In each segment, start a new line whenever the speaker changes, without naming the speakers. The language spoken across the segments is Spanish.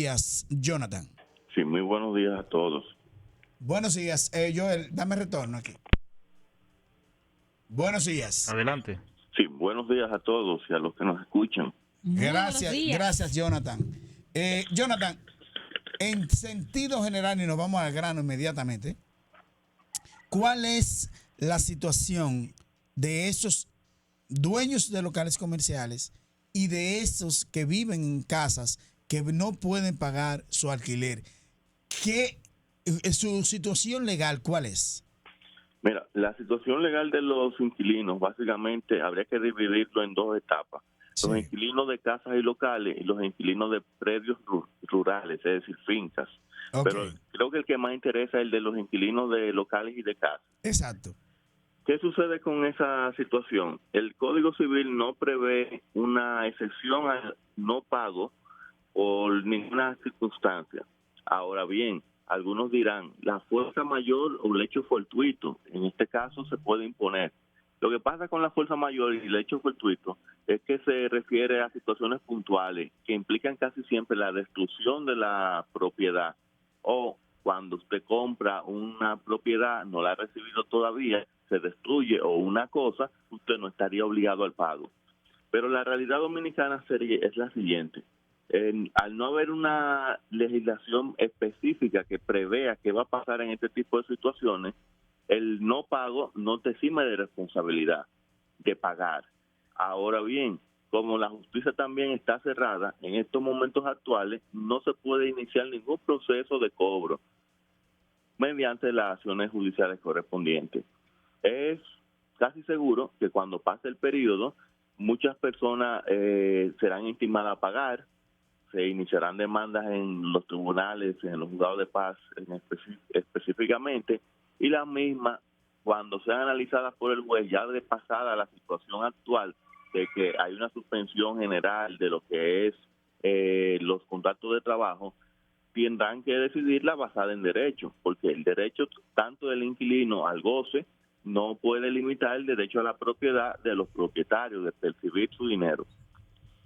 días, Jonathan.
Sí, muy buenos días a todos.
Buenos días, Joel, dame retorno aquí. Buenos días.
Adelante.
Sí, buenos días a todos y a los que nos escuchan.
Gracias, Jonathan. Jonathan, en sentido general, y nos vamos al grano inmediatamente, ¿cuál es la situación de esos dueños de locales comerciales y de esos que viven en casas que no pueden pagar su alquiler? ¿Qué su situación legal cuál es?
Mira, la situación legal de los inquilinos, básicamente, habría que dividirlo en dos etapas.
Sí.
Los inquilinos de casas y locales y los inquilinos de predios rurales, es decir, fincas.
Ok.
Pero creo que el que más interesa es el de los inquilinos de locales y de casas.
Exacto.
¿Qué sucede con esa situación? El Código Civil no prevé una excepción al no pago por ninguna circunstancia. Ahora bien, algunos dirán, la fuerza mayor o el hecho fortuito, en este caso se puede imponer. Lo que pasa con la fuerza mayor y el hecho fortuito es que se refiere a situaciones puntuales que implican casi siempre la destrucción de la propiedad, o cuando usted compra una propiedad, no la ha recibido todavía, se destruye o una cosa, usted no estaría obligado al pago. Pero la realidad dominicana es la siguiente. Al no haber una legislación específica que prevea qué va a pasar en este tipo de situaciones, el no pago no te exime de responsabilidad de pagar. Ahora bien, como la justicia también está cerrada, en estos momentos actuales no se puede iniciar ningún proceso de cobro mediante las acciones judiciales correspondientes. Es casi seguro que cuando pase el periodo, muchas personas serán intimadas a pagar, se iniciarán demandas en los tribunales, en los juzgados de paz específicamente, y las mismas, cuando sean analizadas por el juez, ya de pasada la situación actual de que hay una suspensión general de lo que es los contratos de trabajo, tendrán que decidirla basada en derecho, porque el derecho tanto del inquilino al goce no puede limitar el derecho a la propiedad de los propietarios de percibir su dinero.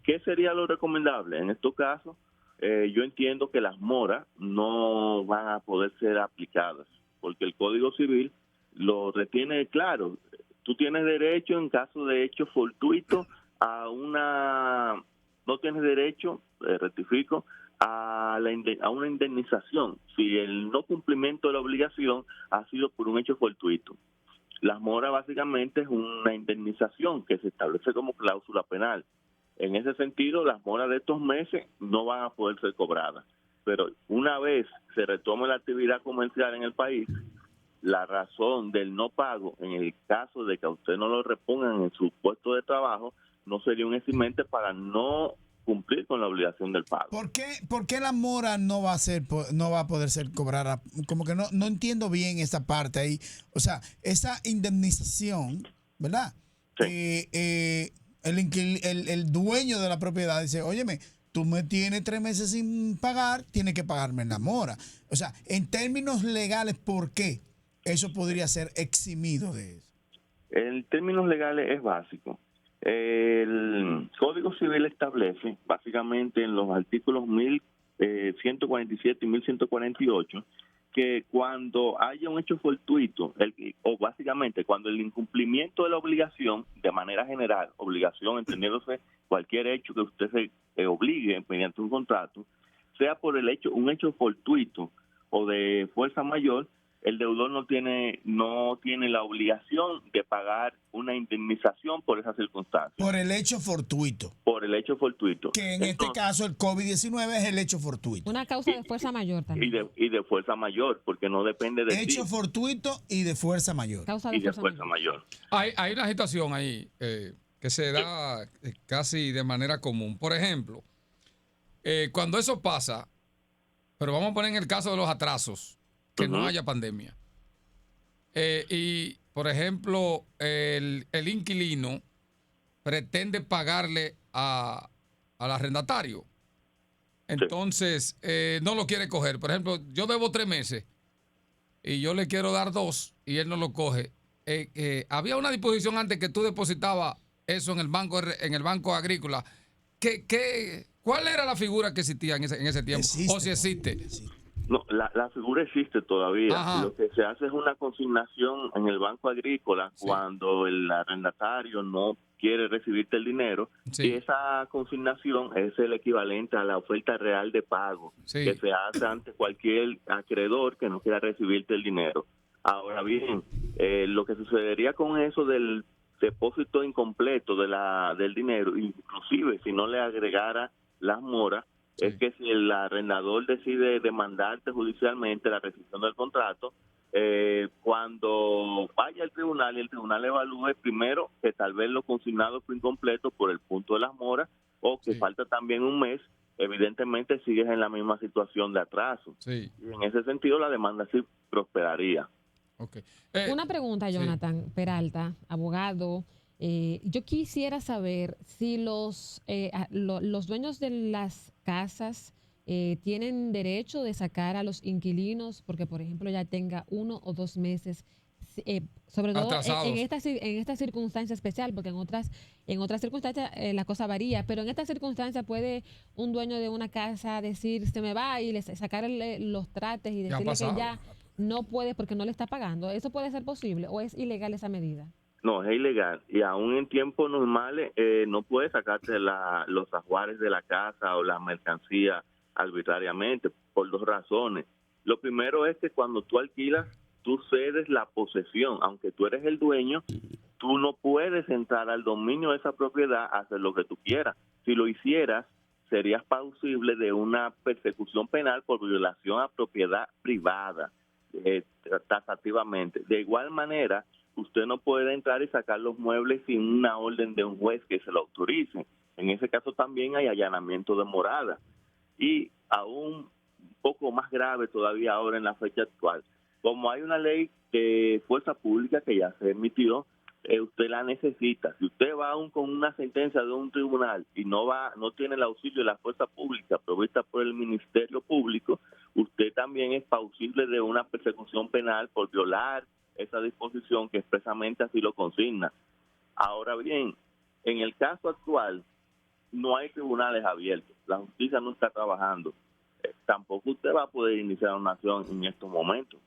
¿Qué sería lo recomendable? En estos casos, yo entiendo que las moras no van a poder ser aplicadas, porque el Código Civil lo retiene claro. Tú tienes derecho, en caso de hecho fortuito, no tienes derecho, rectifico, a una indemnización si el no cumplimiento de la obligación ha sido por un hecho fortuito. Las moras básicamente es una indemnización que se establece como cláusula penal. En ese sentido, las moras de estos meses no van a poder ser cobradas. Pero una vez se retome la actividad comercial en el país, la razón del no pago, en el caso de que a usted no lo repongan en su puesto de trabajo, no sería un eximente para no cumplir con la obligación del pago.
¿Por qué la mora no va a poder ser cobrada? Como que no entiendo bien esa parte ahí. O sea, esa indemnización, ¿verdad?
Sí.
El dueño de la propiedad dice, óyeme, tú me tienes 3 meses sin pagar, tienes que pagarme en la mora. O sea, en términos legales, ¿por qué eso podría ser eximido de eso?
En términos legales es básico. El Código Civil establece, básicamente en los artículos 1147 y 1148, que cuando haya un hecho fortuito, o básicamente cuando el incumplimiento de la obligación, de manera general, obligación entendiéndose cualquier hecho que usted se obligue mediante un contrato, sea por un hecho fortuito o de fuerza mayor, el deudor no tiene la obligación de pagar una indemnización por esa circunstancia.
Por el hecho fortuito.
Por el hecho fortuito.
Que en este caso el COVID-19 es el hecho fortuito.
Una causa de fuerza mayor también.
Y de fuerza mayor, porque no depende de
hecho fortuito y de fuerza mayor.
Causa de fuerza mayor.
Hay una situación ahí que se da casi de manera común. Por ejemplo, cuando eso pasa, pero vamos a poner en el caso de los atrasos, que no haya pandemia. Y, por ejemplo, el inquilino pretende pagarle al arrendatario. Entonces, no lo quiere coger. Por ejemplo, yo debo 3 meses y yo le quiero dar 2 y él no lo coge. Había una disposición antes que tú depositabas eso en el banco agrícola. ¿Cuál era la figura que existía en ese tiempo?
Existe,
¿O si existe?
No, la figura existe todavía.
Ajá.
Lo que se hace es una consignación en el Banco Agrícola cuando el arrendatario no quiere recibirte el dinero, y esa consignación es el equivalente a la oferta real de pago que se hace ante cualquier acreedor que no quiera recibirte el dinero. Ahora bien, lo que sucedería con eso del depósito incompleto del dinero, inclusive si no le agregara las moras, es que si el arrendador decide demandarte judicialmente la rescisión del contrato, cuando vaya al tribunal y el tribunal evalúe primero que tal vez lo consignado fue incompleto por el punto de las moras o que falta también un mes, evidentemente sigues en la misma situación de atraso. Y en ese sentido la demanda sí prosperaría.
Una pregunta, Jonathan Peralta, abogado. Yo quisiera saber si los dueños de las casas tienen derecho de sacar a los inquilinos porque, por ejemplo, ya tenga 1 o 2 meses, sobre todo en esta circunstancia especial, porque en otras circunstancias la cosa varía, pero en esta circunstancia puede un dueño de una casa decir se me va y sacarle los trates y decirle que ya no puede porque no le está pagando. ¿Eso puede ser posible o es ilegal esa medida?
No, es ilegal, y aún en tiempos normales no puedes sacarte los ajuares de la casa o la mercancía arbitrariamente, por 2 razones. Lo primero es que cuando tú alquilas, tú cedes la posesión, aunque tú eres el dueño, tú no puedes entrar al dominio de esa propiedad a hacer lo que tú quieras. Si lo hicieras, serías plausible de una persecución penal por violación a propiedad privada, tasativamente. De igual manera, usted no puede entrar y sacar los muebles sin una orden de un juez que se lo autorice. En ese caso también hay allanamiento de morada. Y aún un poco más grave todavía ahora en la fecha actual, como hay una ley de fuerza pública que ya se emitió, usted la necesita. Si usted va aún con una sentencia de un tribunal y no tiene el auxilio de la fuerza pública provista por el Ministerio Público, usted también es plausible de una persecución penal por violar esa disposición que expresamente así lo consigna. Ahora bien, en el caso actual no hay tribunales abiertos, la justicia no está trabajando, tampoco usted va a poder iniciar una acción en estos momentos.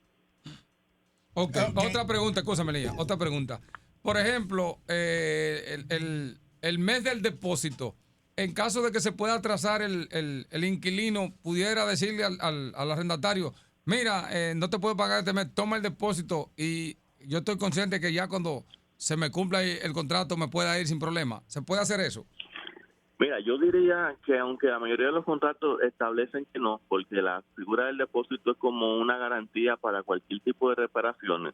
Otra pregunta, escúchame, Lía, otra pregunta. Por ejemplo, el mes del depósito, en caso de que se pueda atrasar el inquilino, pudiera decirle al arrendatario, mira, no te puedo pagar este mes, toma el depósito y yo estoy consciente que ya cuando se me cumpla el contrato me pueda ir sin problema. ¿Se puede hacer eso?
Mira, yo diría que aunque la mayoría de los contratos establecen que no, porque la figura del depósito es como una garantía para cualquier tipo de reparaciones.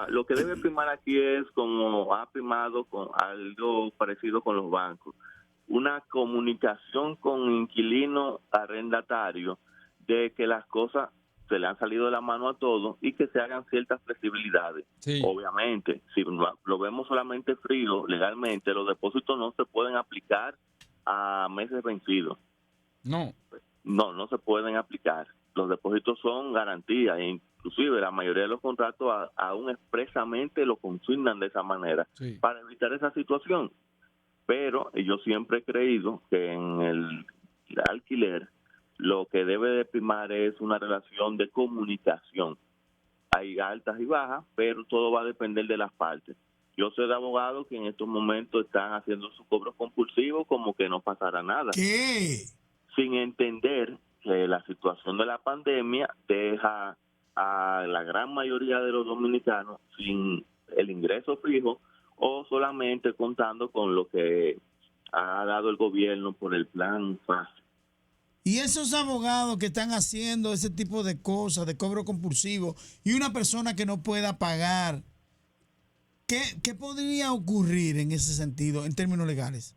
Lo que debe primar aquí es, como ha primado con algo parecido con los bancos, una comunicación con inquilino arrendatario de que las cosas se le han salido de la mano a todos y que se hagan ciertas flexibilidades. Obviamente, si lo vemos solamente frío, legalmente, los depósitos no se pueden aplicar a meses vencidos. No se pueden aplicar. Los depósitos son garantías, e inclusive la mayoría de los contratos aún expresamente lo consignan de esa manera para evitar esa situación. Pero yo siempre he creído que en el alquiler lo que debe de primar es una relación de comunicación. Hay altas y bajas, pero todo va a depender de las partes. Yo sé de abogados que en estos momentos están haciendo sus cobros compulsivos como que no pasará nada. Sin entender que la situación de la pandemia deja a la gran mayoría de los dominicanos sin el ingreso fijo o solamente contando con lo que ha dado el gobierno por el plan FAS.
Y esos abogados que están haciendo ese tipo de cosas, de cobro compulsivo, y una persona que no pueda pagar, ¿qué podría ocurrir en ese sentido, en términos legales?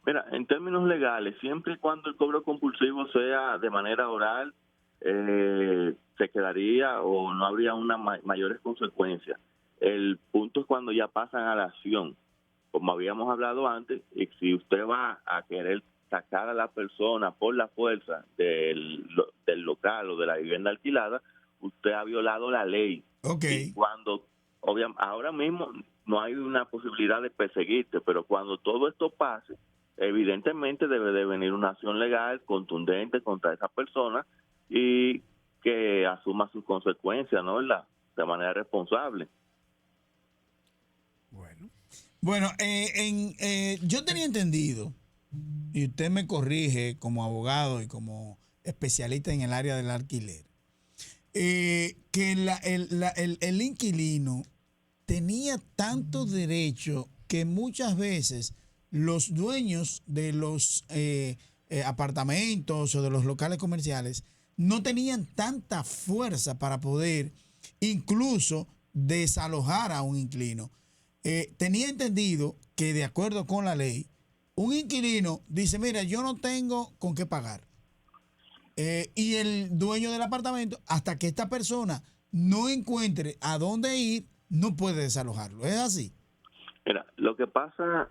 Mira, en términos legales, siempre y cuando el cobro compulsivo sea de manera oral, se quedaría o no habría mayores consecuencias. El punto es cuando ya pasan a la acción. Como habíamos hablado antes, y si usted va a querer sacar a la persona por la fuerza del local o de la vivienda alquilada, usted ha violado la ley. Y cuando, ahora mismo no hay una posibilidad de perseguirte, pero cuando todo esto pase, evidentemente debe de venir una acción legal contundente contra esa persona y que asuma sus consecuencias, ¿no? De manera responsable.
Bueno, yo tenía entendido, y usted me corrige como abogado y como especialista en el área del alquiler, que el inquilino tenía tanto derecho que muchas veces los dueños de los apartamentos o de los locales comerciales no tenían tanta fuerza para poder incluso desalojar a un inquilino. Tenía entendido que de acuerdo con la ley, un inquilino dice, mira, yo no tengo con qué pagar. Y el dueño del apartamento, hasta que esta persona no encuentre a dónde ir, no puede desalojarlo. ¿Es así?
Mira, lo que pasa,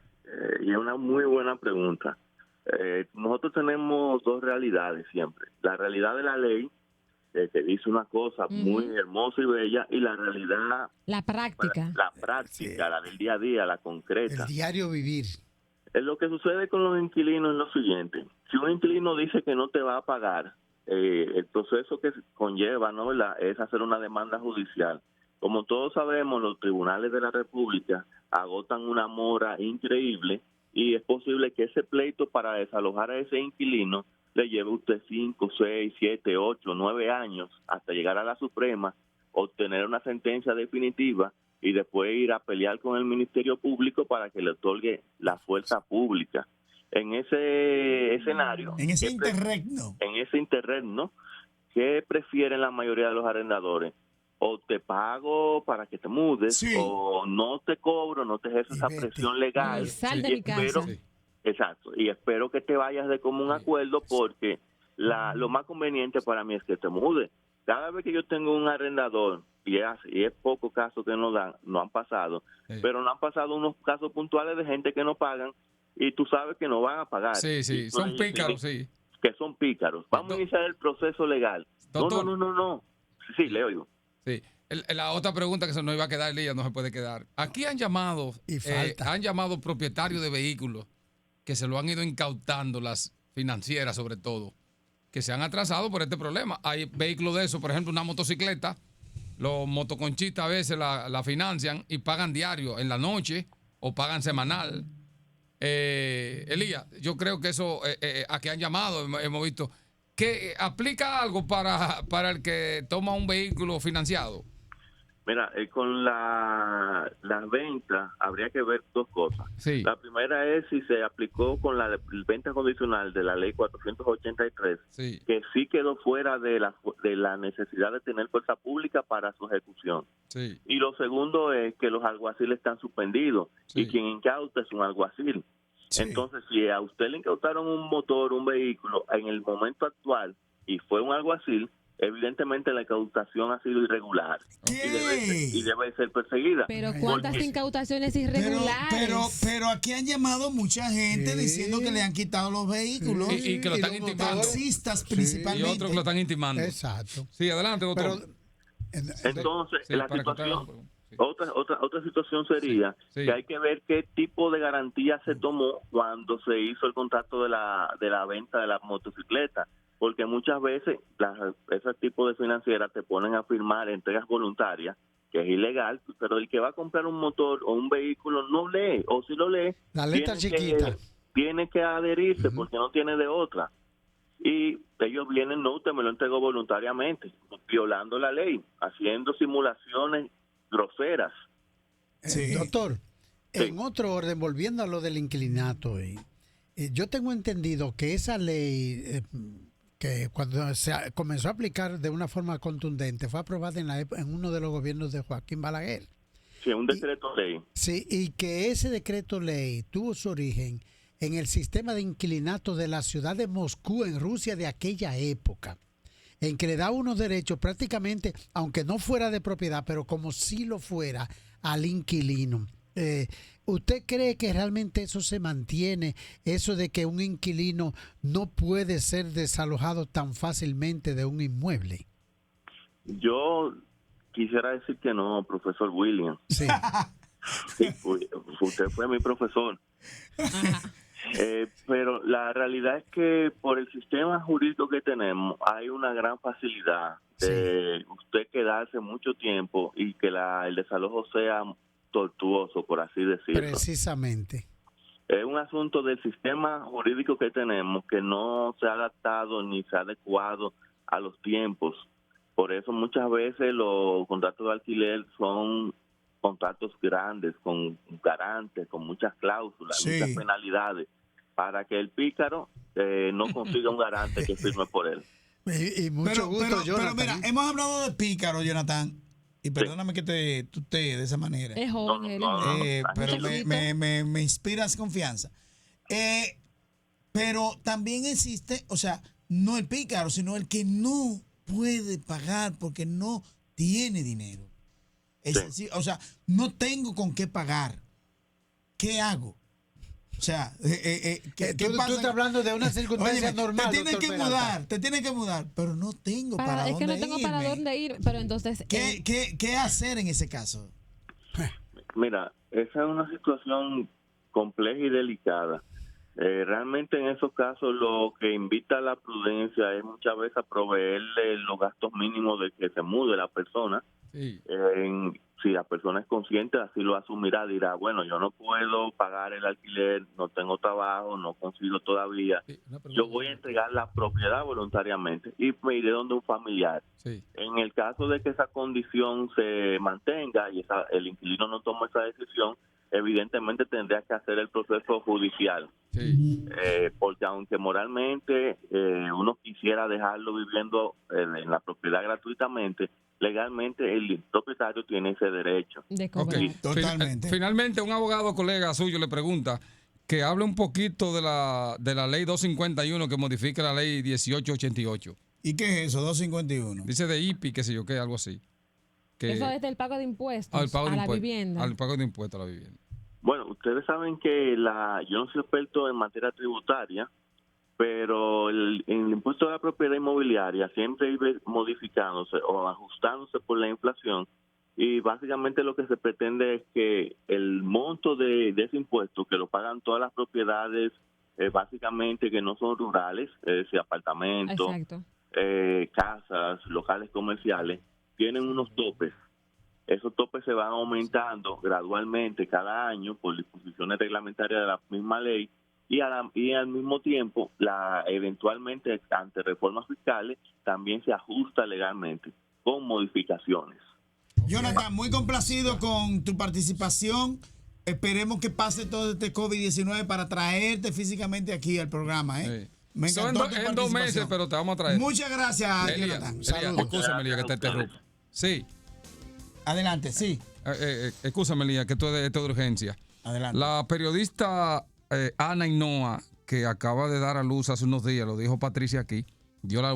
y es una muy buena pregunta, nosotros tenemos dos realidades siempre. La realidad de la ley, que dice una cosa muy hermosa y bella, y la realidad...
La práctica.
La práctica, la del día a día, la concreta.
El diario vivir.
Lo que sucede con los inquilinos es lo siguiente. Si un inquilino dice que no te va a pagar, el proceso que conlleva, ¿no?, es hacer una demanda judicial. Como todos sabemos, los tribunales de la República agotan una mora increíble y es posible que ese pleito para desalojar a ese inquilino le lleve a usted 5, 6, 7, 8, 9 años hasta llegar a la Suprema, obtener una sentencia definitiva y después ir a pelear con el Ministerio Público para que le otorgue la fuerza pública. En ese escenario...
En ese interregno.
En ese interregno, ¿qué prefieren la mayoría de los arrendadores? O te pago para que te mudes, o no te cobro, no te ejerzo esa presión legal.
Sal de mi casa.
Exacto, y espero que te vayas de común acuerdo porque lo más conveniente para mí es que te mudes. Cada vez que yo tengo un arrendador, y es poco caso que no han pasado, pero no han pasado unos casos puntuales de gente que no pagan y tú sabes que no van a pagar.
Sí, son pícaros,
Que son pícaros. Vamos a iniciar el proceso legal.
Doctor,
no. Sí, le oigo.
Sí. La otra pregunta que se nos iba a quedar, Elías, no se puede quedar. Aquí han llamado propietarios de vehículos que se lo han ido incautando, las financieras sobre todo, que se han atrasado por este problema. Hay vehículos de eso, por ejemplo, una motocicleta, los motoconchistas a veces la financian y pagan diario en la noche o pagan semanal. Elías, yo creo que eso, a que han llamado, hemos visto, que aplica algo para el que toma un vehículo financiado.
Mira, con las ventas habría que ver dos cosas.
Sí.
La primera es si se aplicó con la venta condicional de la ley 483, que sí quedó fuera de la necesidad de tener fuerza pública para su ejecución.
Sí.
Y lo segundo es que los alguaciles están suspendidos y quien incauta es un alguacil. Sí. Entonces, si a usted le incautaron un motor, un vehículo en el momento actual y fue un alguacil, evidentemente la incautación ha sido irregular y debe ser perseguida.
Pero ¿cuántas incautaciones irregulares?
Pero aquí han llamado mucha gente diciendo que le han quitado los vehículos
y que lo están intimando.
Taxistas principalmente.
Y otros que lo están intimando.
Exacto.
Sí, adelante, doctor.
Entonces, la situación... Otra situación sería que hay que ver qué tipo de garantía se tomó cuando se hizo el contrato de la venta de la motocicleta, porque muchas veces ese tipo de financieras te ponen a firmar entregas voluntarias, que es ilegal, pero el que va a comprar un motor o un vehículo no lee, o si lo lee,
la letra chiquita
tiene que adherirse porque no tiene de otra. Y ellos vienen, no, usted me lo entregó voluntariamente, violando la ley, haciendo simulaciones groseras.
Doctor, en otro orden, volviendo a lo del inquilinato, yo tengo entendido que esa ley, que cuando se comenzó a aplicar de una forma contundente, fue aprobada en uno de los gobiernos de Joaquín Balaguer.
Sí, un decreto ley.
Sí, y que ese decreto ley tuvo su origen en el sistema de inquilinato de la ciudad de Moscú, en Rusia, de aquella época, en que le da unos derechos prácticamente, aunque no fuera de propiedad, pero como si lo fuera, al inquilino. ¿Usted cree que realmente eso se mantiene, eso de que un inquilino no puede ser desalojado tan fácilmente de un inmueble?
Yo quisiera decir que no, profesor William.
Sí.
Sí, usted fue mi profesor. Pero la realidad es que por el sistema jurídico que tenemos hay una gran facilidad de usted quedarse mucho tiempo y que el desalojo sea tortuoso, por así decirlo.
Precisamente.
Es un asunto del sistema jurídico que tenemos que no se ha adaptado ni se ha adecuado a los tiempos. Por eso muchas veces los contratos de alquiler son contratos grandes, con garantes, con muchas cláusulas, muchas penalidades, para que el pícaro no consiga un garante que firme por él.
Y mucho gusto, Jonathan.
Pero mira, hemos hablado de pícaro, Jonathan, y perdóname que te tutee de esa manera.
Es joven,
pero me inspiras confianza. Pero también existe, o sea, no el pícaro, sino el que no puede pagar porque no tiene dinero. Es decir, o sea, no tengo con qué pagar. ¿Qué hago? O sea, ¿qué pasa?
Tú estás hablando de una circunstancia normal.
Te tienes que mudar, pero no tengo para dónde irme.
Es que no tengo para dónde ir, pero entonces...
¿Qué hacer en ese caso?
Mira, esa es una situación compleja y delicada. Realmente en esos casos lo que invita a la prudencia es muchas veces a proveerle los gastos mínimos de que se mude la persona.
Sí.
Si la persona es consciente, así lo asumirá, dirá, bueno, yo no puedo pagar el alquiler, no tengo trabajo, no consigo todavía, yo voy a entregar la propiedad voluntariamente y me iré donde un familiar.
Sí.
En el caso de que esa condición se mantenga y el inquilino no toma esa decisión, evidentemente tendría que hacer el proceso judicial.
Sí.
Porque aunque moralmente uno quisiera dejarlo viviendo en la propiedad gratuitamente, legalmente el propietario tiene ese derecho.
De cobrar.
Okay.
Totalmente.
Finalmente, un abogado colega suyo le pregunta que hable un poquito de la ley 251 que modifica la ley 1888.
¿Y qué es eso, 251?
Dice de IPI, qué sé yo qué, algo así.
Eso es del pago de impuestos a la vivienda.
Al pago de impuestos a la vivienda.
Bueno, ustedes saben que yo no soy experto en materia tributaria, pero el impuesto a la propiedad inmobiliaria siempre iba modificándose o ajustándose por la inflación, y básicamente lo que se pretende es que el monto de ese impuesto, que lo pagan todas las propiedades básicamente que no son rurales, es decir, apartamentos, casas, locales comerciales, tienen unos topes. Esos topes se van aumentando gradualmente cada año por disposiciones reglamentarias de la misma ley, y al mismo tiempo, eventualmente ante reformas fiscales, también se ajusta legalmente con modificaciones.
Jonathan, muy complacido con tu participación. Esperemos que pase todo este COVID-19 para traerte físicamente aquí al programa.
Sí.
Me encantó tu
en 2 meses, pero te vamos a traer.
Muchas gracias,
Elia,
Jonathan.
Saludos. Escúchame, Elia, que te interrumpo. Sí.
Adelante, sí.
Escúchame, Elia, que esto es de urgencia.
Adelante.
La periodista Ana Hinoa, que acaba de dar a luz hace unos días, lo dijo Patricia aquí, yo la